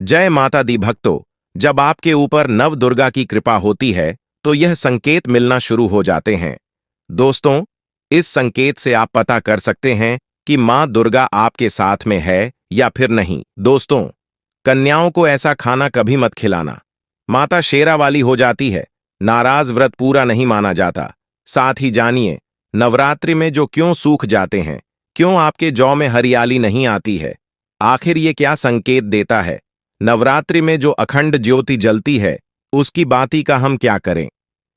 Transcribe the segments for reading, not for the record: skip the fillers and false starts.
जय माता दी भक्तों। जब आपके ऊपर नव दुर्गा की कृपा होती है तो यह संकेत मिलना शुरू हो जाते हैं। दोस्तों, इस संकेत से आप पता कर सकते हैं कि मां दुर्गा आपके साथ में है या फिर नहीं। दोस्तों, कन्याओं को ऐसा खाना कभी मत खिलाना। माता शेरा वाली हो जाती है। नाराज व्रत पूरा नहीं माना जाता। साथ ही जानिए, नवरात्रि में जो क्यों सूख जाते हैं, क्यों आपके जौ में हरियाली नहीं आती है, आखिर ये क्या संकेत देता है। नवरात्रि में जो अखंड ज्योति जलती है, उसकी बाती का हम क्या करें।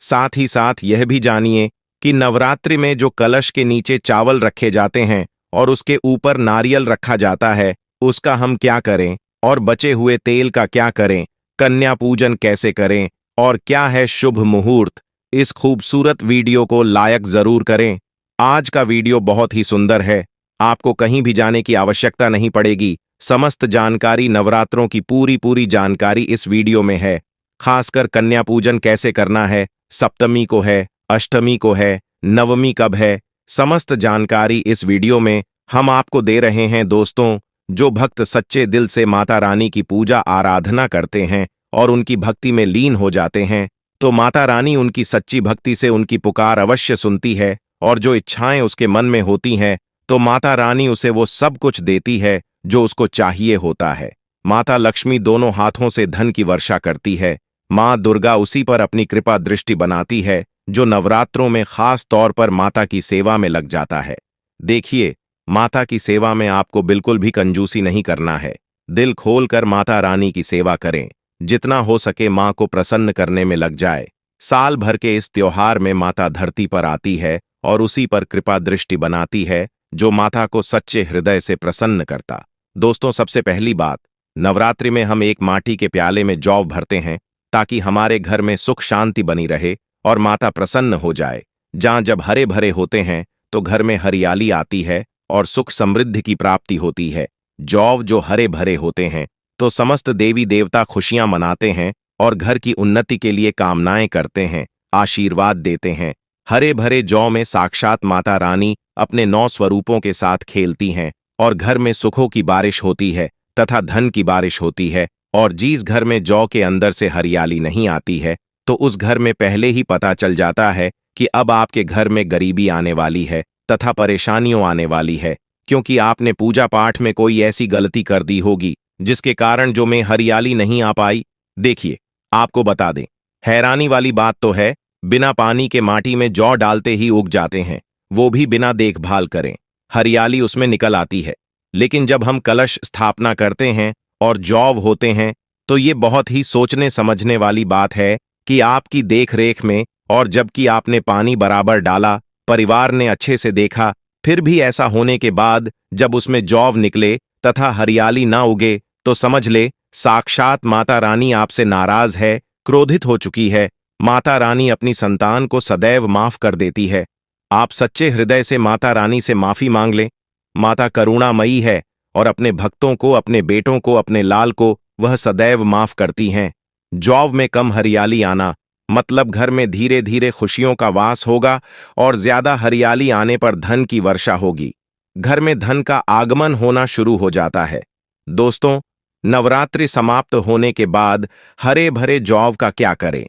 साथ ही साथ यह भी जानिए कि नवरात्रि में जो कलश के नीचे चावल रखे जाते हैं और उसके ऊपर नारियल रखा जाता है, उसका हम क्या करें और बचे हुए तेल का क्या करें, कन्या पूजन कैसे करें और क्या है शुभ मुहूर्त। इस खूबसूरत वीडियो को लाइक जरूर करें। आज का वीडियो बहुत ही सुंदर है। आपको कहीं भी जाने की आवश्यकता नहीं पड़ेगी। समस्त जानकारी, नवरात्रों की पूरी जानकारी इस वीडियो में है। खासकर कन्या पूजन कैसे करना है, सप्तमी को है, अष्टमी को है, नवमी कब है, समस्त जानकारी इस वीडियो में हम आपको दे रहे हैं। दोस्तों, जो भक्त सच्चे दिल से माता रानी की पूजा आराधना करते हैं और उनकी भक्ति में लीन हो जाते हैं, तो माता रानी उनकी सच्ची भक्ति से उनकी पुकार अवश्य सुनती है और जो इच्छाएं उसके मन में होती हैं, तो माता रानी उसे वो सब कुछ देती है जो उसको चाहिए होता है। माता लक्ष्मी दोनों हाथों से धन की वर्षा करती है। मां दुर्गा उसी पर अपनी कृपा दृष्टि बनाती है जो नवरात्रों में खास तौर पर माता की सेवा में लग जाता है। देखिए, माता की सेवा में आपको बिल्कुल भी कंजूसी नहीं करना है। दिल खोलकर माता रानी की सेवा करें। जितना हो सके मां को प्रसन्न करने में लग जाए। साल भर के इस त्योहार में माता धरती पर आती है और उसी पर कृपा दृष्टि बनाती है जो माता को सच्चे हृदय से प्रसन्न करता। दोस्तों, सबसे पहली बात, नवरात्रि में हम एक माटी के प्याले में जौ भरते हैं ताकि हमारे घर में सुख शांति बनी रहे और माता प्रसन्न हो जाए। जहां जब हरे भरे होते हैं तो घर में हरियाली आती है और सुख समृद्धि की प्राप्ति होती है। जौ जो हरे भरे होते हैं तो समस्त देवी देवता खुशियां मनाते हैं और घर की उन्नति के लिए कामनाएं करते हैं, आशीर्वाद देते हैं। हरे भरे जौ में साक्षात माता रानी अपने 9 स्वरूपों के साथ खेलती हैं और घर में सुखों की बारिश होती है तथा धन की बारिश होती है। और जिस घर में जौ के अंदर से हरियाली नहीं आती है, तो उस घर में पहले ही पता चल जाता है कि अब आपके घर में गरीबी आने वाली है तथा परेशानियों आने वाली है, क्योंकि आपने पूजा पाठ में कोई ऐसी गलती कर दी होगी जिसके कारण जो में हरियाली नहीं आ पाई। देखिए, आपको बता दें, हैरानी वाली बात तो है, बिना पानी के माटी में जौ डालते ही उग जाते हैं, वो भी बिना देखभाल करें। हरियाली उसमें निकल आती है। लेकिन जब हम कलश स्थापना करते हैं और जौ होते हैं, तो ये बहुत ही सोचने समझने वाली बात है कि आपकी देखरेख में, और जबकि आपने पानी बराबर डाला, परिवार ने अच्छे से देखा, फिर भी ऐसा होने के बाद जब उसमें जौ निकले तथा हरियाली ना उगे, तो समझ ले साक्षात माता रानी आपसे नाराज है, क्रोधित हो चुकी है। माता रानी अपनी संतान को सदैव माफ कर देती है। आप सच्चे हृदय से माता रानी से माफी मांग लें। माता करुणामयी है और अपने भक्तों को, अपने बेटों को, अपने लाल को वह सदैव माफ करती हैं। जौ में कम हरियाली आना मतलब घर में धीरे धीरे खुशियों का वास होगा और ज्यादा हरियाली आने पर धन की वर्षा होगी। घर में धन का आगमन होना शुरू हो जाता है। दोस्तों, नवरात्रि समाप्त होने के बाद हरे भरे जौ का क्या करें।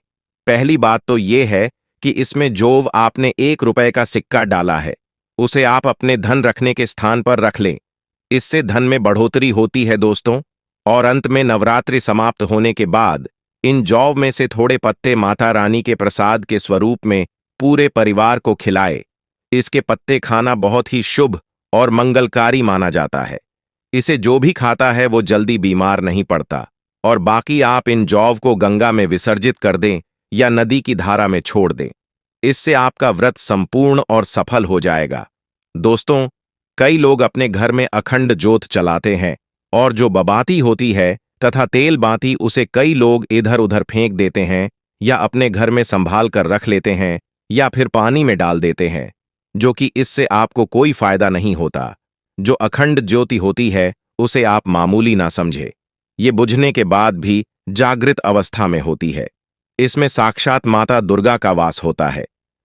पहली बात तो यह है कि इसमें जो आपने 1 रुपए का सिक्का डाला है, उसे आप अपने धन रखने के स्थान पर रख लें। इससे धन में बढ़ोतरी होती है दोस्तों। और अंत में नवरात्रि समाप्त होने के बाद इन जौ में से थोड़े पत्ते माता रानी के प्रसाद के स्वरूप में पूरे परिवार को खिलाए। इसके पत्ते खाना बहुत ही शुभ और मंगलकारी माना जाता है। इसे जो भी खाता है वो जल्दी बीमार नहीं पड़ता। और बाकी आप इन जौ को गंगा में विसर्जित कर दें या नदी की धारा में छोड़ दें। इससे आपका व्रत संपूर्ण और सफल हो जाएगा। दोस्तों, कई लोग अपने घर में अखंड ज्योत चलाते हैं और जो बबाती होती है तथा तेल बाती, उसे कई लोग इधर उधर फेंक देते हैं या अपने घर में संभाल कर रख लेते हैं या फिर पानी में डाल देते हैं, जो कि इससे आपको कोई फायदा नहीं होता। जो अखंड ज्योति होती है उसे आप मामूली ना समझे। ये बुझने के बाद भी जागृत अवस्था में होती है। इसमें साक्षात माता दुर्गा का वास होता है।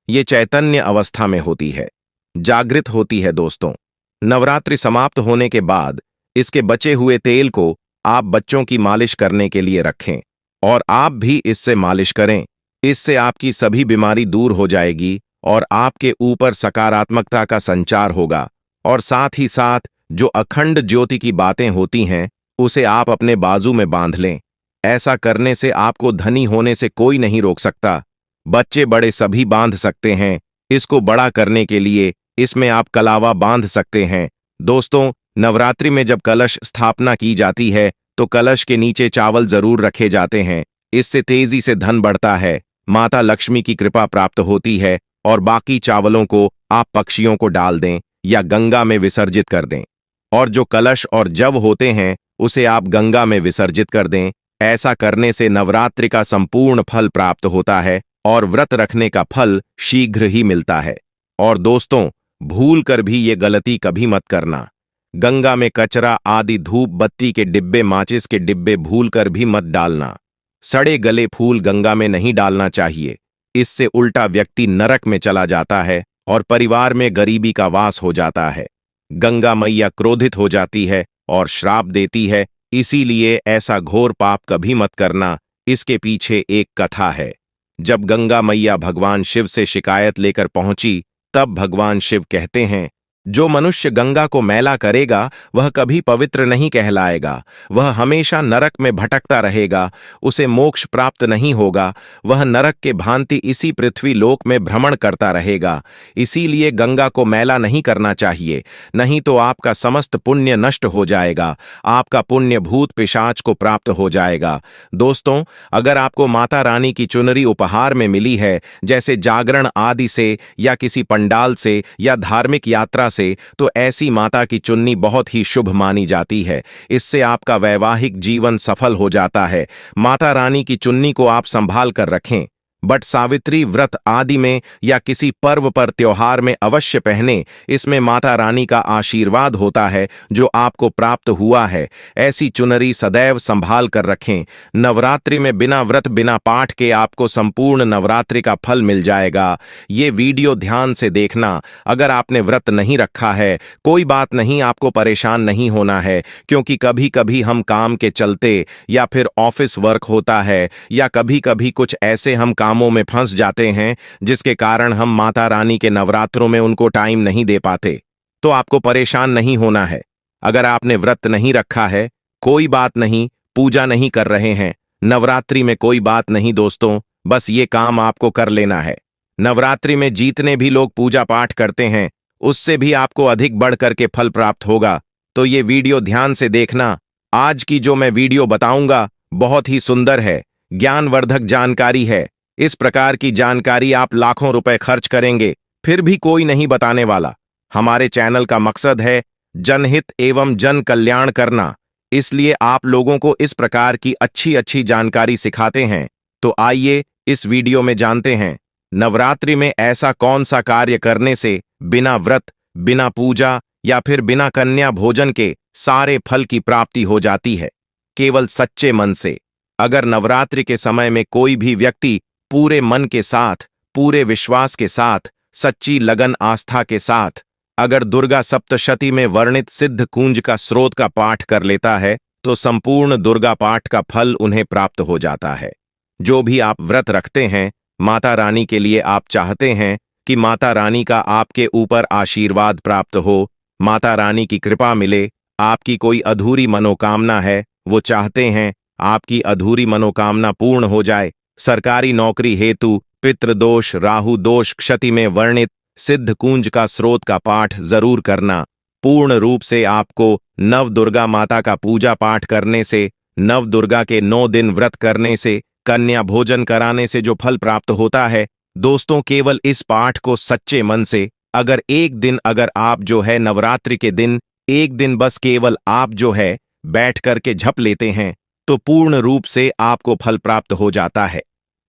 ये चैतन्य अवस्था में होती है, जागृत होती है। दोस्तों, नवरात्रि समाप्त होने के बाद इसके बचे हुए तेल को आप बच्चों की मालिश करने के लिए रखें और आप भी इससे मालिश करें। इससे आपकी सभी बीमारी दूर हो जाएगी और आपके ऊपर सकारात्मकता का संचार होगा। और साथ ही साथ जो अखंड ज्योति की बातें होती हैं उसे आप अपने बाजू में बांध लें। ऐसा करने से आपको धनी होने से कोई नहीं रोक सकता। बच्चे बड़े सभी बांध सकते हैं। इसको बड़ा करने के लिए इसमें आप कलावा बांध सकते हैं। दोस्तों, नवरात्रि में जब कलश स्थापना की जाती है तो कलश के नीचे चावल जरूर रखे जाते हैं। इससे तेजी से धन बढ़ता है, माता लक्ष्मी की कृपा प्राप्त होती है। और बाकी चावलों को आप पक्षियों को डाल दें या गंगा में विसर्जित कर दें। और जो कलश और जव होते हैं उसे आप गंगा में विसर्जित कर दें। ऐसा करने से नवरात्रि का संपूर्ण फल प्राप्त होता है और व्रत रखने का फल शीघ्र ही मिलता है। और दोस्तों, भूल कर भी ये गलती कभी मत करना। गंगा में कचरा आदि धूप बत्ती के डिब्बे, माचिस के डिब्बे भूल कर भी मत डालना। सड़े गले फूल गंगा में नहीं डालना चाहिए। इससे उल्टा व्यक्ति नरक में चला जाता है और परिवार में गरीबी का वास हो जाता है। गंगा मैया क्रोधित हो जाती है और श्राप देती है। इसीलिए ऐसा घोर पाप कभी मत करना। इसके पीछे एक कथा है। जब गंगा मैया भगवान शिव से शिकायत लेकर पहुंची तब भगवान शिव कहते हैं, जो मनुष्य गंगा को मैला करेगा वह कभी पवित्र नहीं कहलाएगा। वह हमेशा नरक में भटकता रहेगा, उसे मोक्ष प्राप्त नहीं होगा। वह नरक के भांति इसी पृथ्वी लोक में भ्रमण करता रहेगा। इसीलिए गंगा को मैला नहीं करना चाहिए, नहीं तो आपका समस्त पुण्य नष्ट हो जाएगा। आपका पुण्य भूत पिशाच को प्राप्त हो जाएगा। दोस्तों, अगर आपको माता रानी की चुनरी उपहार में मिली है, जैसे जागरण आदि से या किसी पंडाल से या धार्मिक यात्रा से, तो ऐसी माता की चुन्नी बहुत ही शुभ मानी जाती है। इससे आपका वैवाहिक जीवन सफल हो जाता है। माता रानी की चुन्नी को आप संभाल कर रखें। बट सावित्री व्रत आदि में या किसी पर्व पर त्योहार में अवश्य पहने। इसमें माता रानी का आशीर्वाद होता है जो आपको प्राप्त हुआ है। ऐसी चुनरी सदैव संभाल कर रखें। नवरात्रि में बिना व्रत बिना पाठ के आपको संपूर्ण नवरात्रि का फल मिल जाएगा। ये वीडियो ध्यान से देखना। अगर आपने व्रत नहीं रखा है कोई बात नहीं, आपको परेशान नहीं होना है, क्योंकि कभी कभी हम काम के चलते या फिर ऑफिस वर्क होता है या कभी कभी कुछ ऐसे हम कामों में फंस जाते हैं जिसके कारण हम माता रानी के नवरात्रों में उनको टाइम नहीं दे पाते। तो आपको परेशान नहीं होना है। अगर आपने व्रत नहीं रखा है कोई बात नहीं, पूजा नहीं कर रहे हैं नवरात्रि में कोई बात नहीं दोस्तों, बस ये काम आपको कर लेना है। नवरात्रि में जितने भी लोग पूजा पाठ करते हैं उससे भी आपको अधिक बढ़ करके फल प्राप्त होगा। तो ये वीडियो ध्यान से देखना। आज की जो मैं वीडियो बताऊंगा बहुत ही सुंदर है, ज्ञानवर्धक जानकारी है। इस प्रकार की जानकारी आप लाखों रुपए खर्च करेंगे फिर भी कोई नहीं बताने वाला। हमारे चैनल का मकसद है जनहित एवं जन कल्याण करना, इसलिए आप लोगों को इस प्रकार की अच्छी अच्छी जानकारी सिखाते हैं। तो आइए इस वीडियो में जानते हैं नवरात्रि में ऐसा कौन सा कार्य करने से बिना व्रत, बिना पूजा या फिर बिना कन्या भोजन के सारे फल की प्राप्ति हो जाती है केवल सच्चे मन से। अगर नवरात्रि के समय में कोई भी व्यक्ति पूरे मन के साथ, पूरे विश्वास के साथ, सच्ची लगन आस्था के साथ अगर दुर्गा सप्तशती में वर्णित सिद्ध कुंज का स्रोत का पाठ कर लेता है तो संपूर्ण दुर्गा पाठ का फल उन्हें प्राप्त हो जाता है। जो भी आप व्रत रखते हैं माता रानी के लिए, आप चाहते हैं कि माता रानी का आपके ऊपर आशीर्वाद प्राप्त हो, माता रानी की कृपा मिले, आपकी कोई अधूरी मनोकामना है वो चाहते हैं आपकी अधूरी मनोकामना पूर्ण हो जाए, सरकारी नौकरी हेतु, पितृदोष, राहु दोष, क्षति में वर्णित सिद्ध कुंज का स्रोत का पाठ जरूर करना। पूर्ण रूप से आपको नव दुर्गा माता का पूजा पाठ करने से, नव दुर्गा के 9 दिन व्रत करने से, कन्या भोजन कराने से जो फल प्राप्त होता है दोस्तों, केवल इस पाठ को सच्चे मन से अगर एक दिन, अगर आप जो है नवरात्रि के दिन एक दिन बस केवल आप जो है बैठ करके झप लेते हैं तो पूर्ण रूप से आपको फल प्राप्त हो जाता है।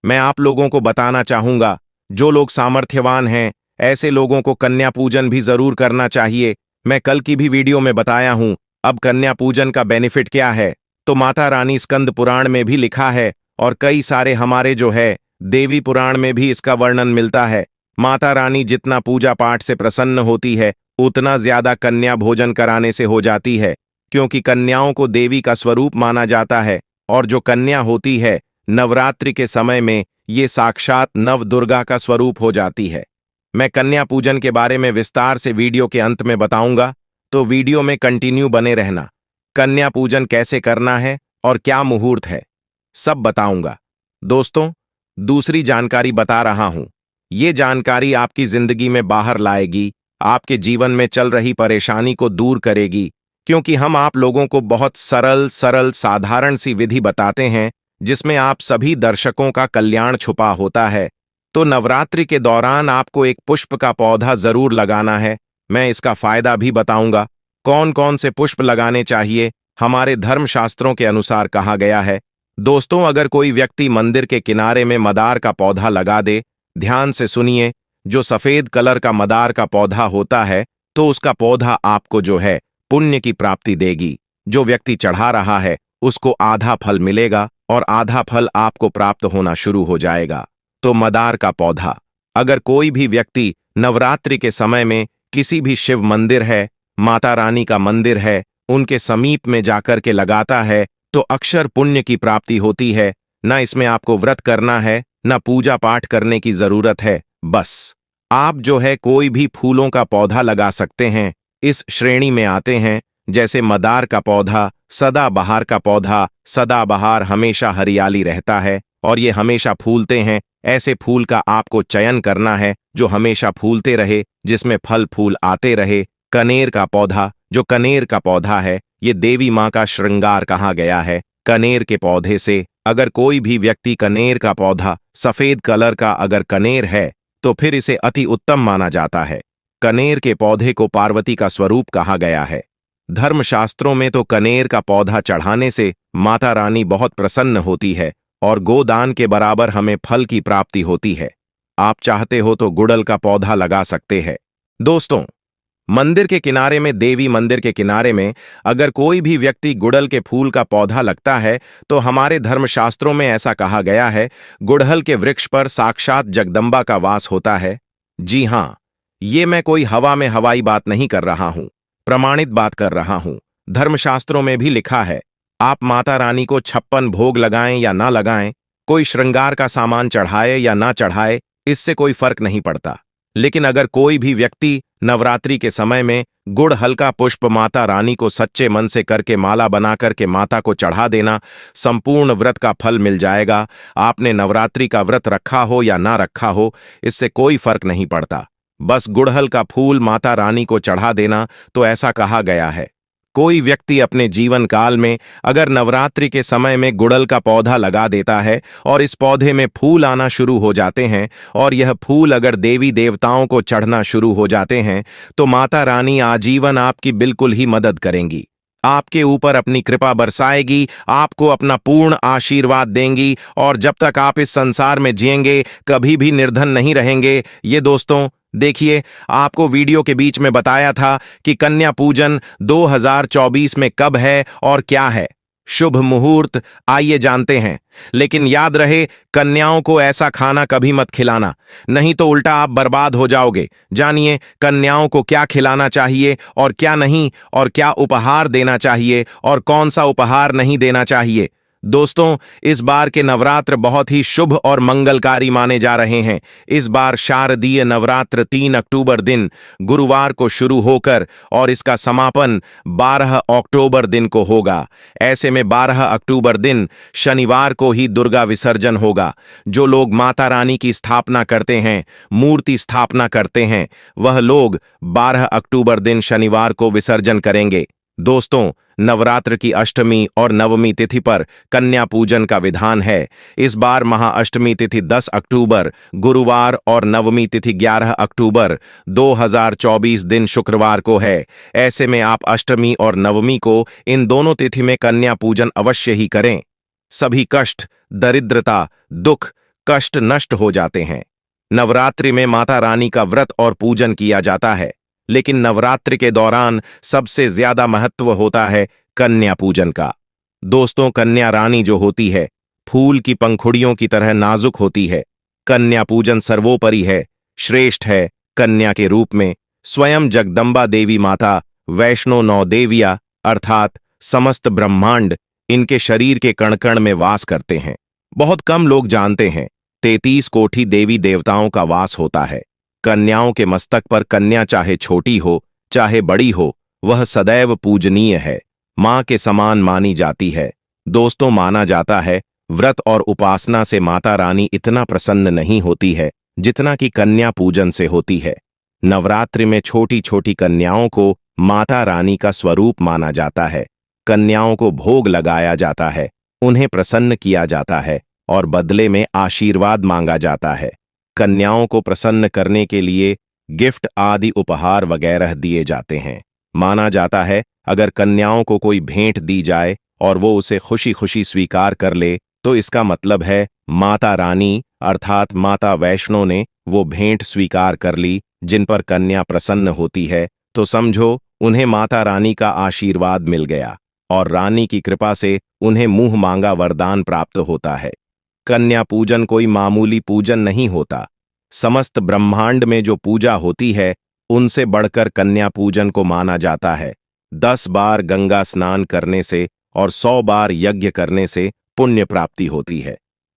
मैं आप लोगों को बताना चाहूंगा, जो लोग सामर्थ्यवान हैं ऐसे लोगों को कन्या पूजन भी जरूर करना चाहिए। मैं कल की भी वीडियो में बताया हूं। अब कन्या पूजन का बेनिफिट क्या है तो माता रानी स्कंद पुराण में भी लिखा है और कई सारे हमारे जो है देवी पुराण में भी इसका वर्णन मिलता है। माता रानी जितना पूजा पाठ से प्रसन्न होती है उतना ज्यादा कन्या भोजन कराने से हो जाती है। क्योंकि कन्याओं को देवी का स्वरूप माना जाता है और जो कन्या होती है नवरात्रि के समय में ये साक्षात नव दुर्गा का स्वरूप हो जाती है। मैं कन्या पूजन के बारे में विस्तार से वीडियो के अंत में बताऊंगा, तो वीडियो में कंटिन्यू बने रहना। कन्या पूजन कैसे करना है और क्या मुहूर्त है, सब बताऊंगा। दोस्तों, दूसरी जानकारी बता रहा हूं। ये जानकारी आपकी जिंदगी में बाहर लाएगी, आपके जीवन में चल रही परेशानी को दूर करेगी, क्योंकि हम आप लोगों को बहुत सरल साधारण सी विधि बताते हैं जिसमें आप सभी दर्शकों का कल्याण छुपा होता है। तो नवरात्रि के दौरान आपको एक पुष्प का पौधा जरूर लगाना है। मैं इसका फायदा भी बताऊंगा। कौन कौन से पुष्प लगाने चाहिए, हमारे धर्मशास्त्रों के अनुसार कहा गया है। दोस्तों, अगर कोई व्यक्ति मंदिर के किनारे में मदार का पौधा लगा दे, ध्यान से सुनिए, जो सफेद कलर का मदार का पौधा होता है, तो उसका पौधा आपको जो है पुण्य की प्राप्ति देगी। जो व्यक्ति चढ़ा रहा है उसको आधा फल मिलेगा और आधा फल आपको प्राप्त होना शुरू हो जाएगा। तो मदार का पौधा अगर कोई भी व्यक्ति नवरात्रि के समय में किसी भी शिव मंदिर है, माता रानी का मंदिर है, उनके समीप में जाकर के लगाता है तो अक्षर पुण्य की प्राप्ति होती है। न इसमें आपको व्रत करना है, न पूजा पाठ करने की जरूरत है। बस आप जो है कोई भी फूलों का पौधा लगा सकते हैं। इस श्रेणी में आते हैं जैसे मदार का पौधा, सदाबहार का पौधा। सदाबहार हमेशा हरियाली रहता है और ये हमेशा फूलते हैं। ऐसे फूल का आपको चयन करना है जो हमेशा फूलते रहे, जिसमें फल फूल आते रहे। कनेर का पौधा, जो कनेर का पौधा है ये देवी माँ का श्रृंगार कहा गया है। कनेर के पौधे से अगर कोई भी व्यक्ति कनेर का पौधा, सफेद कलर का अगर कनेर है तो फिर इसे अति उत्तम माना जाता है। कनेर के पौधे को पार्वती का स्वरूप कहा गया है। धर्मशास्त्रों में तो कनेर का पौधा चढ़ाने से माता रानी बहुत प्रसन्न होती है और गोदान के बराबर हमें फल की प्राप्ति होती है। आप चाहते हो तो गुड़हल का पौधा लगा सकते हैं। दोस्तों, मंदिर के किनारे में, देवी मंदिर के किनारे में अगर कोई भी व्यक्ति गुड़हल के फूल का पौधा लगता है तो हमारे धर्मशास्त्रों में ऐसा कहा गया है, गुड़हल के वृक्ष पर साक्षात जगदम्बा का वास होता है। जी हां, ये मैं कोई हवा में हवाई बात नहीं कर रहा हूं, प्रमाणित बात कर रहा हूं। धर्मशास्त्रों में भी लिखा है, आप माता रानी को 56 भोग लगाएं या ना लगाएं, कोई श्रृंगार का सामान चढ़ाए या ना चढ़ाए, इससे कोई फर्क नहीं पड़ता। लेकिन अगर कोई भी व्यक्ति नवरात्रि के समय में गुड़हल का पुष्प माता रानी को सच्चे मन से करके माला बना करके माता को चढ़ा देना, संपूर्ण व्रत का फल मिल जाएगा। आपने नवरात्रि का व्रत रखा हो या ना रखा हो, इससे कोई फर्क नहीं पड़ता। बस गुड़हल का फूल माता रानी को चढ़ा देना। तो ऐसा कहा गया है, कोई व्यक्ति अपने जीवन काल में अगर नवरात्रि के समय में गुड़हल का पौधा लगा देता है और इस पौधे में फूल आना शुरू हो जाते हैं और यह फूल अगर देवी देवताओं को चढ़ना शुरू हो जाते हैं तो माता रानी आजीवन आपकी बिल्कुल ही मदद करेंगी, आपके ऊपर अपनी कृपा बरसाएगी, आपको अपना पूर्ण आशीर्वाद देंगी और जब तक आप इस संसार में जिएंगे कभी भी निर्धन नहीं रहेंगे। ये दोस्तों देखिए, आपको वीडियो के बीच में बताया था कि कन्या पूजन 2024 में कब है और क्या है शुभ मुहूर्त, आइए जानते हैं। लेकिन याद रहे, कन्याओं को ऐसा खाना कभी मत खिलाना, नहीं तो उल्टा आप बर्बाद हो जाओगे। जानिए कन्याओं को क्या खिलाना चाहिए और क्या नहीं, और क्या उपहार देना चाहिए और कौन सा उपहार नहीं देना चाहिए। दोस्तों, इस बार के नवरात्र बहुत ही शुभ और मंगलकारी माने जा रहे हैं। इस बार शारदीय नवरात्र 3 अक्टूबर दिन गुरुवार को शुरू होकर और इसका समापन 12 अक्टूबर दिन को होगा। ऐसे में 12 अक्टूबर दिन शनिवार को ही दुर्गा विसर्जन होगा। जो लोग माता रानी की स्थापना करते हैं, मूर्ति स्थापना करते हैं, वह लोग 12 अक्टूबर दिन शनिवार को विसर्जन करेंगे। दोस्तों, नवरात्र की अष्टमी और नवमी तिथि पर कन्या पूजन का विधान है। इस बार महाअष्टमी तिथि 10 अक्टूबर गुरुवार और नवमी तिथि 11 अक्टूबर 2024 दिन शुक्रवार को है। ऐसे में आप अष्टमी और नवमी को इन दोनों तिथि में कन्या पूजन अवश्य ही करें। सभी कष्ट, दरिद्रता, दुख, कष्ट नष्ट हो जाते हैं। नवरात्रि में माता रानी का व्रत और पूजन किया जाता है, लेकिन नवरात्रि के दौरान सबसे ज्यादा महत्व होता है कन्या पूजन का। दोस्तों, कन्या रानी जो होती है फूल की पंखुड़ियों की तरह नाजुक होती है। कन्या पूजन सर्वोपरि है, श्रेष्ठ है। कन्या के रूप में स्वयं जगदम्बा देवी माता, वैष्णो नौ देविया, अर्थात समस्त ब्रह्मांड इनके शरीर के कण कण में वास करते हैं। बहुत कम लोग जानते हैं 33 कोटि देवी देवताओं का वास होता है। कन्याओं के मस्तक पर कन्या चाहे छोटी हो चाहे बड़ी हो, वह सदैव पूजनीय है, मां के समान मानी जाती है। दोस्तों, माना जाता है व्रत और उपासना से माता रानी इतना प्रसन्न नहीं होती है जितना कि कन्या पूजन से होती है। नवरात्रि में छोटी छोटी कन्याओं को माता रानी का स्वरूप माना जाता है। कन्याओं को भोग लगाया जाता है, उन्हें प्रसन्न किया जाता है और बदले में आशीर्वाद मांगा जाता है। कन्याओं को प्रसन्न करने के लिए गिफ्ट आदि उपहार वगैरह दिए जाते हैं। माना जाता है अगर कन्याओं को कोई भेंट दी जाए और वो उसे खुशी खुशी स्वीकार कर ले तो इसका मतलब है माता रानी अर्थात माता वैष्णो ने वो भेंट स्वीकार कर ली। जिन पर कन्या प्रसन्न होती है तो समझो उन्हें माता रानी का आशीर्वाद मिल गया और रानी की कृपा से उन्हें मुंह मांगा वरदान प्राप्त होता है। कन्या पूजन कोई मामूली पूजन नहीं होता। समस्त ब्रह्मांड में जो पूजा होती है उनसे बढ़कर कन्या पूजन को माना जाता है। 10 बार गंगा स्नान करने से और 100 बार यज्ञ करने से पुण्य प्राप्ति होती है।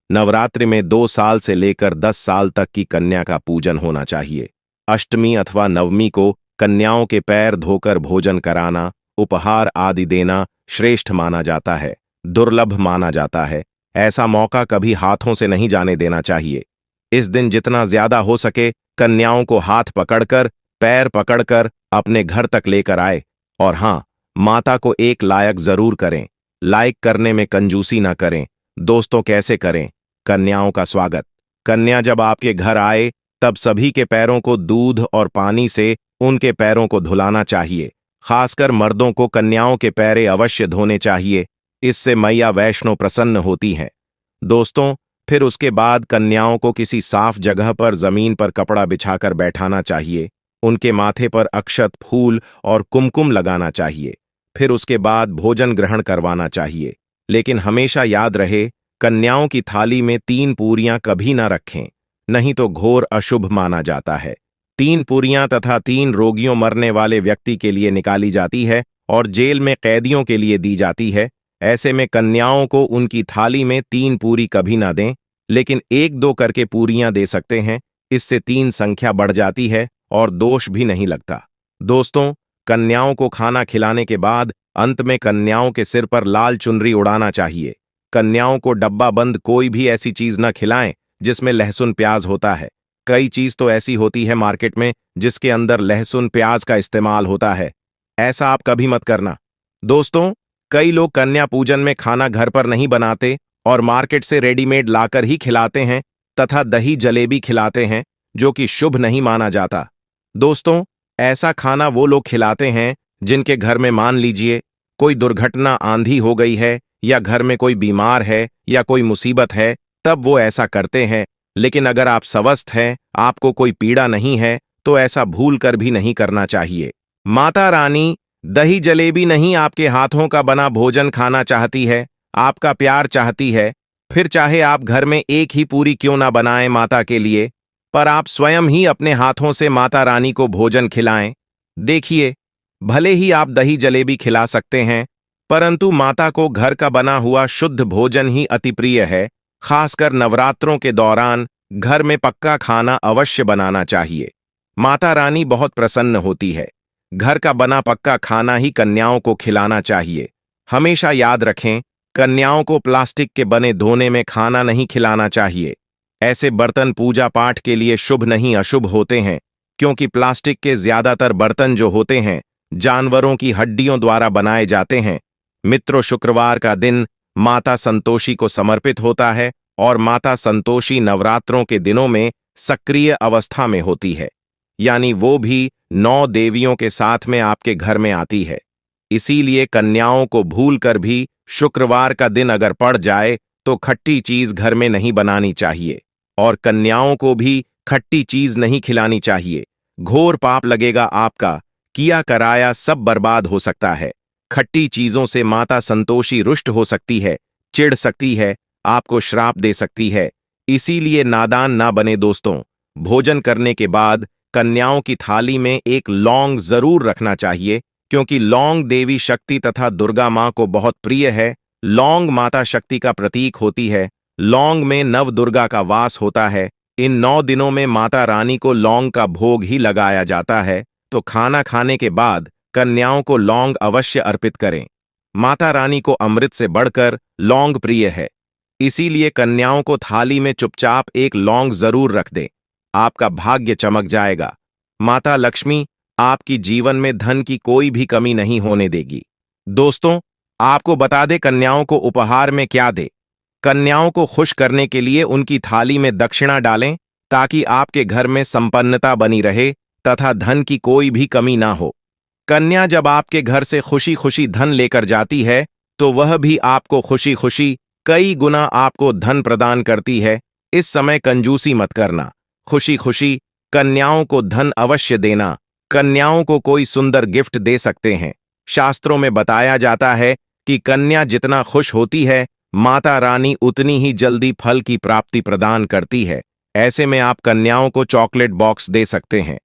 नवरात्रि में 2 साल से लेकर 10 साल तक की कन्या का पूजन होना चाहिए। अष्टमी अथवा नवमी को कन्याओं के पैर धोकर भोजन कराना, उपहार आदि देना श्रेष्ठ माना जाता है, दुर्लभ माना जाता है। ऐसा मौका कभी हाथों से नहीं जाने देना चाहिए। इस दिन जितना ज्यादा हो सके कन्याओं को हाथ पकड़कर, पैर पकड़कर अपने घर तक लेकर आए। और हाँ, माता को एक लायक जरूर करें। लायक करने में कंजूसी ना करें। दोस्तों, कैसे करें कन्याओं का स्वागत? कन्या जब आपके घर आए तब सभी के पैरों को दूध और पानी से उनके पैरों को धुलाना चाहिए। खासकर मर्दों को कन्याओं के पैरे अवश्य धोने चाहिए। इससे मैया वैष्णो प्रसन्न होती हैं। दोस्तों, फिर उसके बाद कन्याओं को किसी साफ जगह पर जमीन पर कपड़ा बिछाकर बैठाना चाहिए। उनके माथे पर अक्षत, फूल और कुमकुम लगाना चाहिए। फिर उसके बाद भोजन ग्रहण करवाना चाहिए। लेकिन हमेशा याद रहे, कन्याओं की थाली में 3 पूरियां कभी ना रखें, नहीं तो घोर अशुभ माना जाता है। 3 पूरियां तथा 3 रोगियों मरने वाले व्यक्ति के लिए निकाली जाती है और जेल में कैदियों के लिए दी जाती है। ऐसे में कन्याओं को उनकी थाली में 3 पूरी कभी ना दें, लेकिन 1-2 करके पूरियां दे सकते हैं। इससे 3 संख्या बढ़ जाती है और दोष भी नहीं लगता। दोस्तों, कन्याओं को खाना खिलाने के बाद अंत में कन्याओं के सिर पर लाल चुनरी उड़ाना चाहिए। कन्याओं को डब्बा बंद कोई भी ऐसी चीज न खिलाएं जिसमें लहसुन प्याज होता है। कई चीज तो ऐसी होती है मार्केट में जिसके अंदर लहसुन प्याज का इस्तेमाल होता है। ऐसा आप कभी मत करना। दोस्तों, कई लोग कन्या पूजन में खाना घर पर नहीं बनाते और मार्केट से रेडीमेड लाकर ही खिलाते हैं तथा दही जलेबी खिलाते हैं, जो कि शुभ नहीं माना जाता। दोस्तों, ऐसा खाना वो लोग खिलाते हैं जिनके घर में मान लीजिए कोई दुर्घटना, आंधी हो गई है या घर में कोई बीमार है या कोई मुसीबत है, तब वो ऐसा करते हैं। लेकिन अगर आप स्वस्थ हैं, आपको कोई पीड़ा नहीं है, तो ऐसा भूल कर भी नहीं करना चाहिए। माता रानी दही जलेबी नहीं, आपके हाथों का बना भोजन खाना चाहती है, आपका प्यार चाहती है। फिर चाहे आप घर में एक ही पूरी क्यों ना बनाएं माता के लिए, पर आप स्वयं ही अपने हाथों से माता रानी को भोजन खिलाएं। देखिए, भले ही आप दही जलेबी खिला सकते हैं, परंतु माता को घर का बना हुआ शुद्ध भोजन ही अति प्रिय है। खासकर नवरात्रों के दौरान घर में पक्का खाना अवश्य बनाना चाहिए। माता रानी बहुत प्रसन्न होती है। घर का बना पक्का खाना ही कन्याओं को खिलाना चाहिए। हमेशा याद रखें, कन्याओं को प्लास्टिक के बने धोने में खाना नहीं खिलाना चाहिए। ऐसे बर्तन पूजा पाठ के लिए शुभ नहीं, अशुभ होते हैं, क्योंकि प्लास्टिक के ज्यादातर बर्तन जो होते हैं जानवरों की हड्डियों द्वारा बनाए जाते हैं। मित्रों, शुक्रवार का दिन माता संतोषी को समर्पित होता है और माता संतोषी नवरात्रों के दिनों में सक्रिय अवस्था में होती है, यानी वो भी 9 देवियों के साथ में आपके घर में आती है। इसीलिए कन्याओं को भूल कर भी शुक्रवार का दिन अगर पड़ जाए तो खट्टी चीज घर में नहीं बनानी चाहिए और कन्याओं को भी खट्टी चीज नहीं खिलानी चाहिए। घोर पाप लगेगा आपका, किया कराया सब बर्बाद हो सकता है। खट्टी चीजों से माता संतोषी रुष्ट हो सकती है, चिढ़ सकती है, आपको श्राप दे सकती है। इसीलिए नादान ना बने दोस्तों। भोजन करने के बाद कन्याओं की थाली में एक लौंग जरूर रखना चाहिए, क्योंकि लौंग देवी शक्ति तथा दुर्गा मां को बहुत प्रिय है। लौंग माता शक्ति का प्रतीक होती है। लौंग में नव दुर्गा का वास होता है। इन 9 दिनों में माता रानी को लौंग का भोग ही लगाया जाता है, तो खाना खाने के बाद कन्याओं को लौंग अवश्य अर्पित करें। माता रानी को अमृत से बढ़कर लौंग प्रिय है, इसीलिए कन्याओं को थाली में चुपचाप एक लौंग जरूर रख दें। आपका भाग्य चमक जाएगा। माता लक्ष्मी आपकी जीवन में धन की कोई भी कमी नहीं होने देगी। दोस्तों, आपको बता दें कन्याओं को उपहार में क्या दे। कन्याओं को खुश करने के लिए उनकी थाली में दक्षिणा डालें, ताकि आपके घर में संपन्नता बनी रहे तथा धन की कोई भी कमी ना हो। कन्या जब आपके घर से खुशी खुशी धन लेकर जाती है, तो वह भी आपको खुशी खुशी कई गुना आपको धन प्रदान करती है। इस समय कंजूसी मत करना, खुशी खुशी कन्याओं को धन अवश्य देना। कन्याओं को कोई सुंदर गिफ्ट दे सकते हैं। शास्त्रों में बताया जाता है कि कन्या जितना खुश होती है, माता रानी उतनी ही जल्दी फल की प्राप्ति प्रदान करती है। ऐसे में आप कन्याओं को चॉकलेट बॉक्स दे सकते हैं।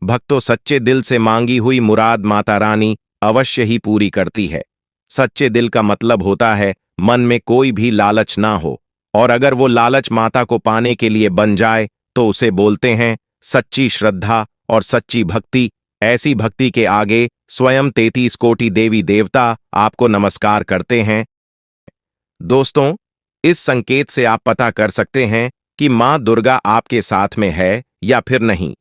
भक्तों, सच्चे दिल से मांगी हुई मुराद माता रानी अवश्य ही पूरी करती है। सच्चे दिल का मतलब होता है मन में कोई भी लालच ना हो, और अगर वो लालच माता को पाने के लिए बन जाए तो उसे बोलते हैं सच्ची श्रद्धा और सच्ची भक्ति। ऐसी भक्ति के आगे स्वयं 33 कोटि देवी देवता आपको नमस्कार करते हैं। दोस्तों, इस संकेत से आप पता कर सकते हैं कि मां दुर्गा आपके साथ में है या फिर नहीं।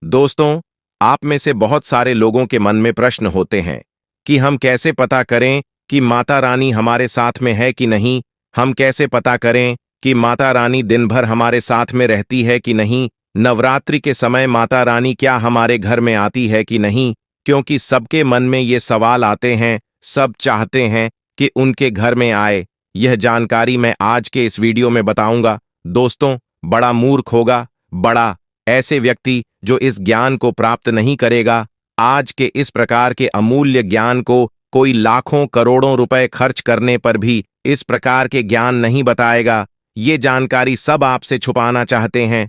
दोस्तों, आप में से बहुत सारे लोगों के मन में प्रश्न होते हैं कि हम कैसे पता करें कि माता रानी हमारे साथ में है कि नहीं। हम कैसे पता करें कि माता रानी दिन भर हमारे साथ में रहती है कि नहीं। नवरात्रि के समय माता रानी क्या हमारे घर में आती है कि नहीं, क्योंकि सबके मन में ये सवाल आते हैं। सब चाहते हैं कि उनके घर में आए। यह जानकारी मैं आज के इस वीडियो में बताऊंगा। दोस्तों, बड़ा मूर्ख होगा, बड़ा ऐसे व्यक्ति जो इस ज्ञान को प्राप्त नहीं करेगा। आज के इस प्रकार के अमूल्य ज्ञान को कोई लाखों करोड़ों रुपए खर्च करने पर भी इस प्रकार के ज्ञान नहीं बताएगा। ये जानकारी सब आपसे छुपाना चाहते हैं।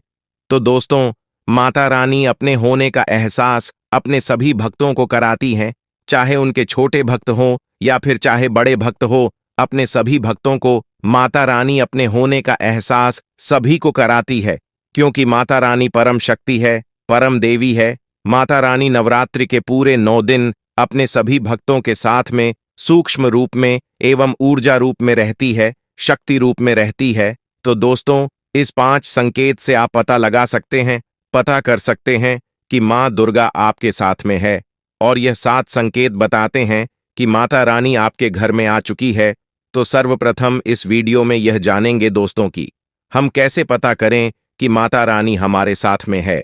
तो दोस्तों, माता रानी अपने होने का एहसास अपने सभी भक्तों को कराती हैं, चाहे उनके छोटे भक्त हों या फिर चाहे बड़े भक्त हो। अपने सभी भक्तों को माता रानी अपने होने का एहसास सभी को कराती है, क्योंकि माता रानी परम शक्ति है, परम देवी है। माता रानी नवरात्रि के पूरे 9 दिन अपने सभी भक्तों के साथ में सूक्ष्म रूप में एवं ऊर्जा रूप में रहती है, शक्ति रूप में रहती है। तो दोस्तों, इस 5 संकेत से आप पता लगा सकते हैं, पता कर सकते हैं कि मां दुर्गा आपके साथ में है। और यह 7 संकेत बताते हैं कि माता रानी आपके घर में आ चुकी है। तो सर्वप्रथम इस वीडियो में यह जानेंगे दोस्तों कि हम कैसे पता करें कि माता रानी हमारे साथ में है।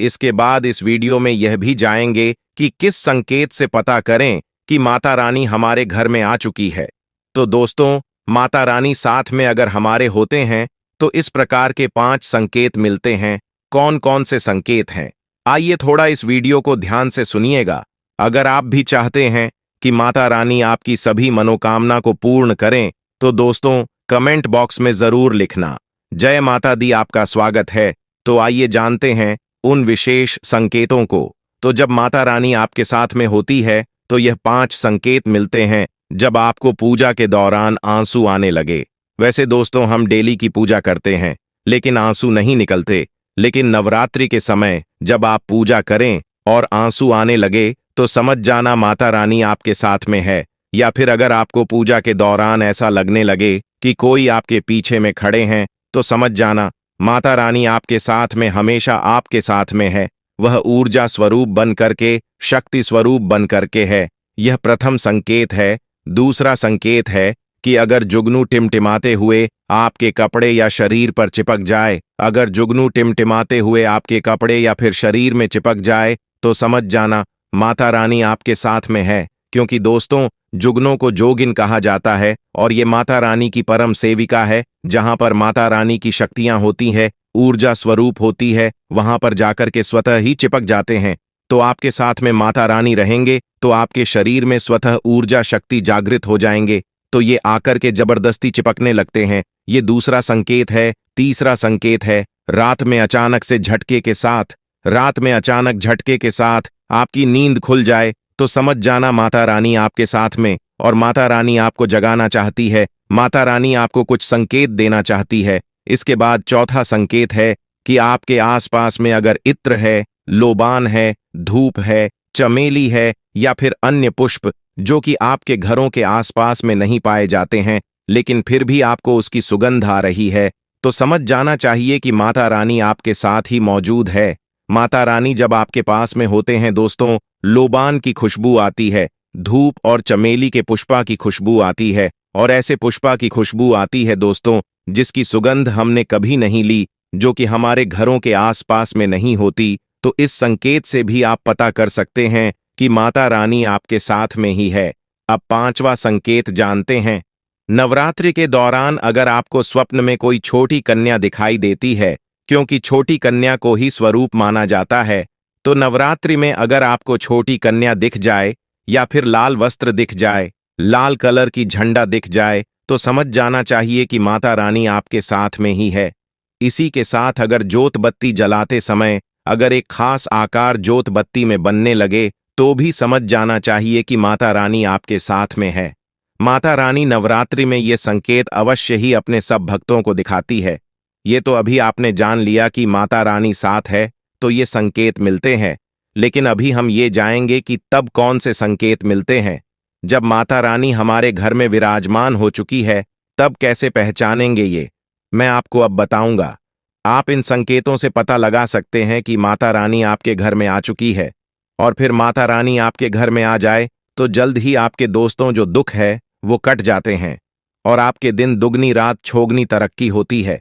इसके बाद इस वीडियो में यह भी जाएंगे कि किस संकेत से पता करें कि माता रानी हमारे घर में आ चुकी है। तो दोस्तों, माता रानी साथ में अगर हमारे होते हैं तो इस प्रकार के 5 संकेत मिलते हैं। कौन कौन से संकेत हैं, आइए थोड़ा इस वीडियो को ध्यान से सुनिएगा। अगर आप भी चाहते हैं कि माता रानी आपकी सभी मनोकामना को पूर्ण करें, तो दोस्तों कमेंट बॉक्स में जरूर लिखना। जय माता दी आपका स्वागत है। तो आइए जानते हैं उन विशेष संकेतों को। तो जब माता रानी आपके साथ में होती है तो यह 5 संकेत मिलते हैं। जब आपको पूजा के दौरान आंसू आने लगे। वैसे दोस्तों, हम डेली की पूजा करते हैं लेकिन आंसू नहीं निकलते, लेकिन नवरात्रि के समय जब आप पूजा करें और आंसू आने लगे तो समझ जाना माता रानी आपके साथ में है। या फिर अगर आपको पूजा के दौरान ऐसा लगने लगे कि कोई आपके पीछे में खड़े हैं, तो समझ जाना माता रानी आपके साथ में हमेशा आपके साथ में है। वह ऊर्जा स्वरूप बन करके, शक्ति स्वरूप बन करके है। यह प्रथम संकेत है। दूसरा संकेत है कि अगर जुगनू टिमटिमाते हुए आपके कपड़े या शरीर पर चिपक जाए, अगर जुगनू टिमटिमाते हुए आपके कपड़े या फिर शरीर में चिपक जाए, तो समझ जाना माता रानी आपके साथ में है। क्योंकि दोस्तों, जुगनों को जोगिन कहा जाता है और ये माता रानी की परम सेविका है। जहां पर माता रानी की शक्तियां होती है, ऊर्जा स्वरूप होती है, वहां पर जाकर के स्वतः ही चिपक जाते हैं। तो आपके साथ में माता रानी रहेंगे तो आपके शरीर में स्वतः ऊर्जा शक्ति जागृत हो जाएंगे, तो ये आकर के जबरदस्ती चिपकने लगते हैं। ये दूसरा संकेत है। तीसरा संकेत है रात में अचानक से झटके के साथ, रात में अचानक झटके के साथ आपकी नींद खुल जाए, तो समझ जाना माता रानी आपके साथ में और माता रानी आपको जगाना चाहती है। माता रानी आपको कुछ संकेत देना चाहती है। इसके बाद चौथा संकेत है कि आपके आसपास में अगर इत्र है, लोबान है, धूप है, चमेली है या फिर अन्य पुष्प जो कि आपके घरों के आसपास में नहीं पाए जाते हैं, लेकिन फिर भी आपको उसकी सुगंध आ रही है, तो समझ जाना चाहिए कि माता रानी आपके साथ ही मौजूद है। माता रानी जब आपके पास में होते हैं दोस्तों, लोबान की खुशबू आती है, धूप और चमेली के पुष्पा की खुशबू आती है, और ऐसे पुष्पा की खुशबू आती है दोस्तों जिसकी सुगंध हमने कभी नहीं ली, जो कि हमारे घरों के आसपास में नहीं होती। तो इस संकेत से भी आप पता कर सकते हैं कि माता रानी आपके साथ में ही है। अब पांचवा संकेत जानते हैं। नवरात्रि के दौरान अगर आपको स्वप्न में कोई छोटी कन्या दिखाई देती है, क्योंकि छोटी कन्या को ही स्वरूप माना जाता है, तो नवरात्रि में अगर आपको छोटी कन्या दिख जाए या फिर लाल वस्त्र दिख जाए, लाल कलर की झंडा दिख जाए, तो समझ जाना चाहिए कि माता रानी आपके साथ में ही है। इसी के साथ अगर जोत बत्ती जलाते समय अगर एक खास आकार जोत बत्ती में बनने लगे, तो भी समझ जाना चाहिए कि माता रानी आपके साथ में है। माता रानी नवरात्रि में ये संकेत अवश्य ही अपने सब भक्तों को दिखाती है। ये तो अभी आपने जान लिया कि माता रानी साथ है, तो ये संकेत मिलते हैं, लेकिन अभी हम ये जाएंगे कि तब कौन से संकेत मिलते हैं। जब माता रानी हमारे घर में विराजमान हो चुकी है, तब कैसे पहचानेंगे ये मैं आपको अब बताऊंगा। आप इन संकेतों से पता लगा सकते हैं कि माता रानी आपके घर में आ चुकी है, और फिर माता रानी आपके घर में आ जाए तो जल्द ही आपके दोस्तों जो दुख है वो कट जाते हैं और आपके दिन दुगनी रात छौगनी तरक्की होती है।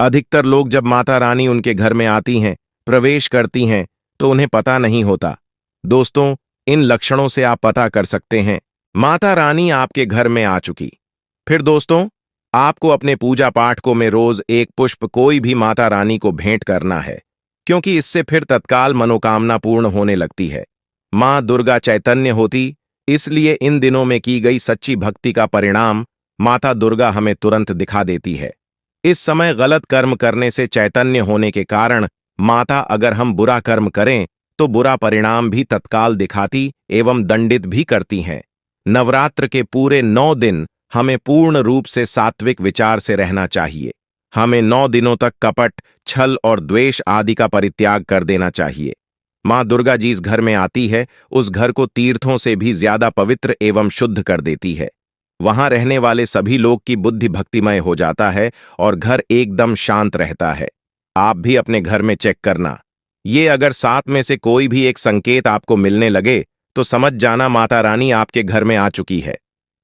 अधिकतर लोग जब माता रानी उनके घर में आती हैं, प्रवेश करती हैं, तो उन्हें पता नहीं होता। दोस्तों, इन लक्षणों से आप पता कर सकते हैं माता रानी आपके घर में आ चुकी। फिर दोस्तों, आपको अपने पूजा पाठ को में रोज एक पुष्प कोई भी माता रानी को भेंट करना है, क्योंकि इससे फिर तत्काल मनोकामना पूर्ण होने लगती है। मां दुर्गा चैतन्य होती, इसलिए इन दिनों में की गई सच्ची भक्ति का परिणाम माता दुर्गा हमें तुरंत दिखा देती है। इस समय गलत कर्म करने से चैतन्य होने के कारण माता अगर हम बुरा कर्म करें तो बुरा परिणाम भी तत्काल दिखाती एवं दंडित भी करती हैं। नवरात्र के पूरे 9 दिन हमें पूर्ण रूप से सात्विक विचार से रहना चाहिए। हमें 9 दिनों तक कपट, छल और द्वेष आदि का परित्याग कर देना चाहिए। मां दुर्गा जिस घर में आती है, उस घर को तीर्थों से भी ज्यादा पवित्र एवं शुद्ध कर देती है। वहां रहने वाले सभी लोग की बुद्धि भक्तिमय हो जाता है और घर एकदम शांत रहता है। आप भी अपने घर में चेक करना। ये अगर 7 में से कोई भी एक संकेत आपको मिलने लगे, तो समझ जाना माता रानी आपके घर में आ चुकी है।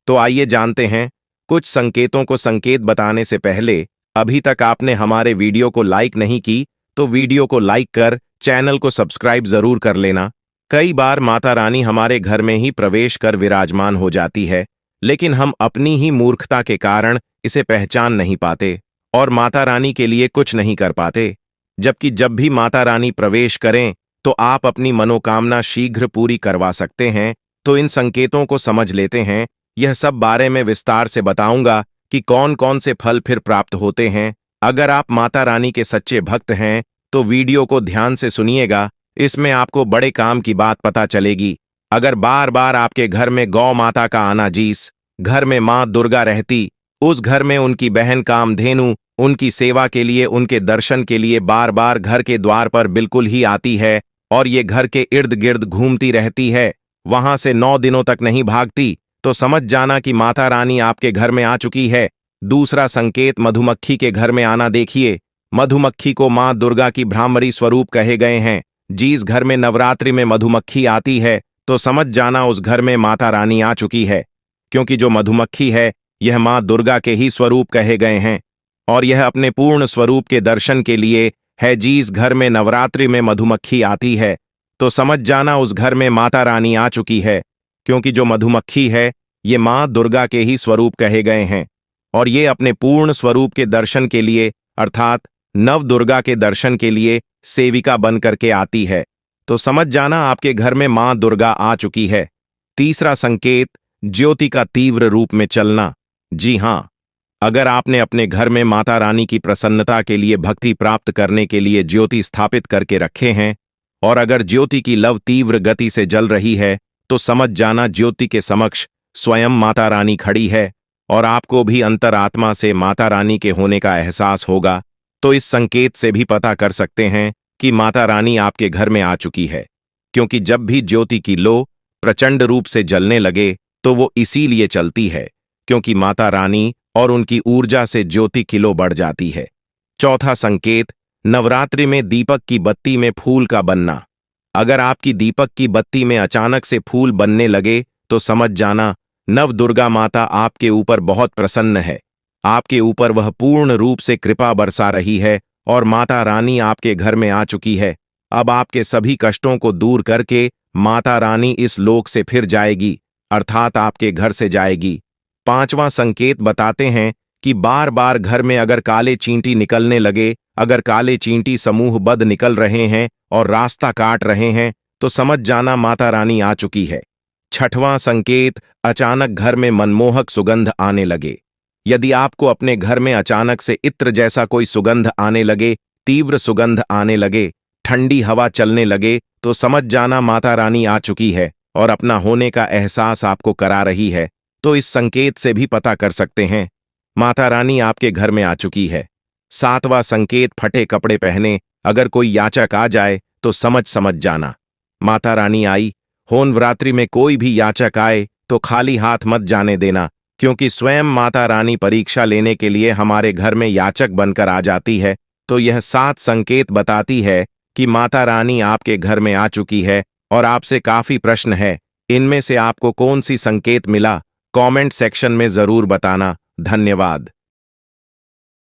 तो आइए जानते हैं कुछ संकेतों को। संकेत बताने से पहले अभी तक आपने हमारे वीडियो को लाइक नहीं की, तो वीडियो को लाइक कर चैनल को सब्सक्राइब जरूर कर लेना। कई बार माता रानी हमारे घर में ही प्रवेश कर विराजमान हो जाती है, लेकिन हम अपनी ही मूर्खता के कारण इसे पहचान नहीं पाते और माता रानी के लिए कुछ नहीं कर पाते। जबकि जब भी माता रानी प्रवेश करें तो आप अपनी मनोकामना शीघ्र पूरी करवा सकते हैं। तो इन संकेतों को समझ लेते हैं। यह सब बारे में विस्तार से बताऊंगा कि कौन कौन से फल फिर प्राप्त होते हैं। अगर आप माता रानी के सच्चे भक्त हैं तो वीडियो को ध्यान से सुनिएगा, इसमें आपको बड़े काम की बात पता चलेगी। अगर बार बार आपके घर में गौ माता का आना, जिस घर में मां दुर्गा रहती, उस घर में उनकी बहन कामधेनु उनकी सेवा के लिए, उनके दर्शन के लिए बार बार घर के द्वार पर बिल्कुल ही आती है और ये घर के इर्द गिर्द घूमती रहती है, वहां से 9 दिनों तक नहीं भागती, तो समझ जाना कि माता रानी आपके घर में आ चुकी है। दूसरा संकेत मधुमक्खी के घर में आना देखिए। मधुमक्खी को मां दुर्गा की भ्रामरी स्वरूप कहे गए हैं। जिस घर में नवरात्रि में मधुमक्खी आती है, तो समझ जाना उस घर में माता रानी आ चुकी है, क्योंकि जो मधुमक्खी है यह मां दुर्गा के ही स्वरूप कहे गए हैं और यह अपने पूर्ण स्वरूप के दर्शन के लिए है। जिस घर में नवरात्रि में मधुमक्खी आती है, तो समझ जाना उस घर में माता रानी आ चुकी है, क्योंकि जो मधुमक्खी है ये मां दुर्गा के ही स्वरूप कहे गए हैं और ये अपने पूर्ण स्वरूप के दर्शन के लिए, अर्थात नव दुर्गा के दर्शन के लिए सेविका बन करके आती है। तो समझ जाना आपके घर में मां दुर्गा आ चुकी है। तीसरा संकेत, ज्योति का तीव्र रूप में चलना। जी हां, अगर आपने अपने घर में माता रानी की प्रसन्नता के लिए, भक्ति प्राप्त करने के लिए ज्योति स्थापित करके रखे हैं और अगर ज्योति की लव तीव्र गति से जल रही है, तो समझ जाना ज्योति के समक्ष स्वयं माता रानी खड़ी है और आपको भी अंतरात्मा से माता रानी के होने का एहसास होगा। तो इस संकेत से भी पता कर सकते हैं कि माता रानी आपके घर में आ चुकी है, क्योंकि जब भी ज्योति की लो प्रचंड रूप से जलने लगे तो वो इसीलिए चलती है क्योंकि माता रानी और उनकी ऊर्जा से ज्योति की लो बढ़ जाती है। चौथा संकेत, नवरात्रि में दीपक की बत्ती में फूल का बनना। अगर आपकी दीपक की बत्ती में अचानक से फूल बनने लगे तो समझ जाना नव दुर्गा माता आपके ऊपर बहुत प्रसन्न है, आपके ऊपर वह पूर्ण रूप से कृपा बरसा रही है और माता रानी आपके घर में आ चुकी है। अब आपके सभी कष्टों को दूर करके माता रानी इस लोक से फिर जाएगी, अर्थात आपके घर से जाएगी। पांचवां संकेत बताते हैं कि बार बार घर में अगर काले चींटी निकलने लगे, अगर काले चींटी समूहबद्ध निकल रहे हैं और रास्ता काट रहे हैं तो समझ जाना माता रानी आ चुकी है। छठवां संकेत, अचानक घर में मनमोहक सुगंध आने लगे। यदि आपको अपने घर में अचानक से इत्र जैसा कोई सुगंध आने लगे, तीव्र सुगंध आने लगे, ठंडी हवा चलने लगे तो समझ जाना माता रानी आ चुकी है और अपना होने का एहसास आपको करा रही है। तो इस संकेत से भी पता कर सकते हैं माता रानी आपके घर में आ चुकी है। सातवां संकेत, फटे कपड़े पहने अगर कोई याचक आ जाए तो समझ जाना माता रानी आई। होनवरात्रि में कोई भी याचक आए तो खाली हाथ मत जाने देना, क्योंकि स्वयं माता रानी परीक्षा लेने के लिए हमारे घर में याचक बनकर आ जाती है। तो यह 7 संकेत बताती है कि माता रानी आपके घर में आ चुकी है और आपसे काफी प्रश्न है। इनमें से आपको कौन सी संकेत मिला, कमेंट सेक्शन में जरूर बताना। धन्यवाद।